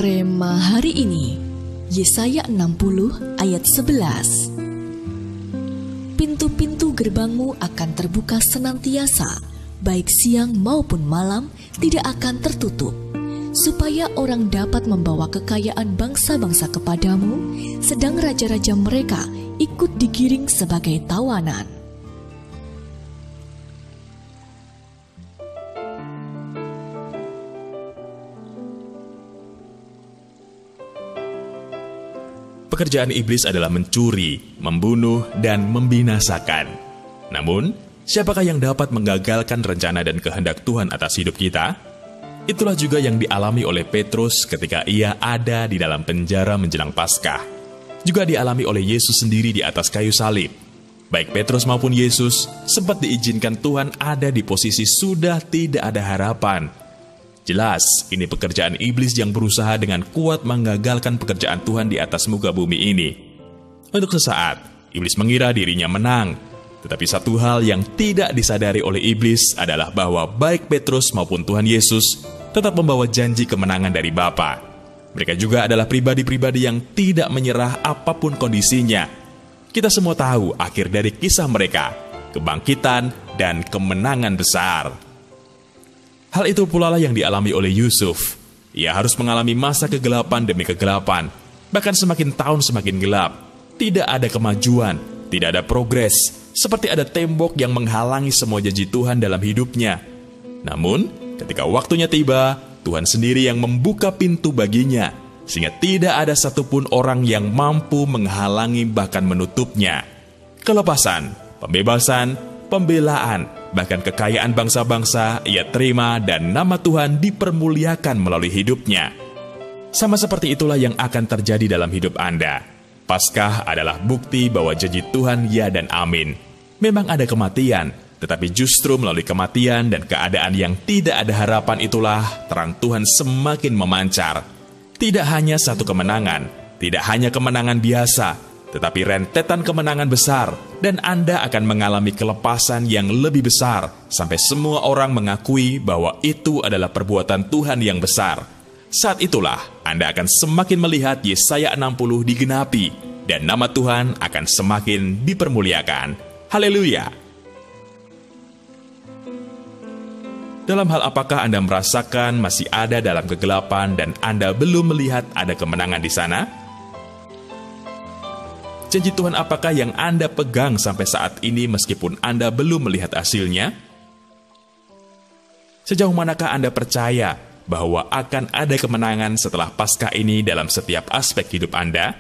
Rema hari ini, Yesaya 60 ayat 11. Pintu-pintu gerbangmu akan terbuka senantiasa, baik siang maupun malam tidak akan tertutup, supaya orang dapat membawa kekayaan bangsa-bangsa kepadamu, sedang raja-raja mereka ikut digiring sebagai tawanan. Pekerjaan iblis adalah mencuri, membunuh, dan membinasakan. Namun, siapakah yang dapat menggagalkan rencana dan kehendak Tuhan atas hidup kita? Itulah juga yang dialami oleh Petrus ketika ia ada di dalam penjara menjelang Paskah. Juga dialami oleh Yesus sendiri di atas kayu salib. Baik Petrus maupun Yesus sempat diizinkan Tuhan ada di posisi sudah tidak ada harapan. Jelas, ini pekerjaan iblis yang berusaha dengan kuat menggagalkan pekerjaan Tuhan di atas muka bumi ini. Untuk sesaat, iblis mengira dirinya menang. Tetapi satu hal yang tidak disadari oleh iblis adalah bahwa baik Petrus maupun Tuhan Yesus tetap membawa janji kemenangan dari Bapa. Mereka juga adalah pribadi-pribadi yang tidak menyerah apapun kondisinya. Kita semua tahu akhir dari kisah mereka, kebangkitan dan kemenangan besar. Hal itu pula lah yang dialami oleh Yusuf. Ia harus mengalami masa kegelapan demi kegelapan. Bahkan semakin tahun semakin gelap. Tidak ada kemajuan, tidak ada progres. Seperti ada tembok yang menghalangi semua janji Tuhan dalam hidupnya. Namun, ketika waktunya tiba, Tuhan sendiri yang membuka pintu baginya. Sehingga tidak ada satupun orang yang mampu menghalangi bahkan menutupnya. Kelepasan, pembebasan, pembelaan, bahkan kekayaan bangsa-bangsa ia terima dan nama Tuhan dipermuliakan melalui hidupnya. Sama seperti itulah yang akan terjadi dalam hidup Anda. Paskah adalah bukti bahwa janji Tuhan ya dan amin. Memang ada kematian, tetapi justru melalui kematian dan keadaan yang tidak ada harapan itulah terang Tuhan semakin memancar. Tidak hanya satu kemenangan, tidak hanya kemenangan biasa, tetapi rentetan kemenangan besar, dan Anda akan mengalami kelepasan yang lebih besar, sampai semua orang mengakui bahwa itu adalah perbuatan Tuhan yang besar. Saat itulah, Anda akan semakin melihat Yesaya 60 digenapi, dan nama Tuhan akan semakin dipermuliakan. Haleluya! Dalam hal apakah Anda merasakan masih ada dalam kegelapan dan Anda belum melihat ada kemenangan di sana? Janji Tuhan apakah yang Anda pegang sampai saat ini meskipun Anda belum melihat hasilnya? Sejauh manakah Anda percaya bahwa akan ada kemenangan setelah Paskah ini dalam setiap aspek hidup Anda?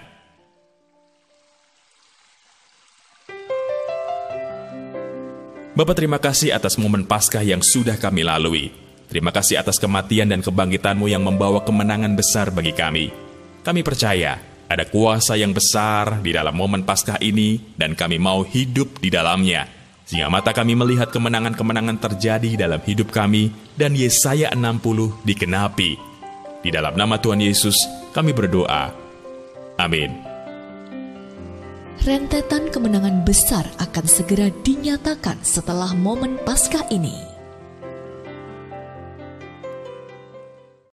Bapa, terima kasih atas momen Paskah yang sudah kami lalui. Terima kasih atas kematian dan kebangkitan-Mu yang membawa kemenangan besar bagi kami. Kami percaya ada kuasa yang besar di dalam momen Paskah ini dan kami mau hidup di dalamnya. Sehingga mata kami melihat kemenangan-kemenangan terjadi dalam hidup kami dan Yesaya 60 digenapi. Di dalam nama Tuhan Yesus kami berdoa. Amin. Rentetan kemenangan besar akan segera dinyatakan setelah momen Paskah ini.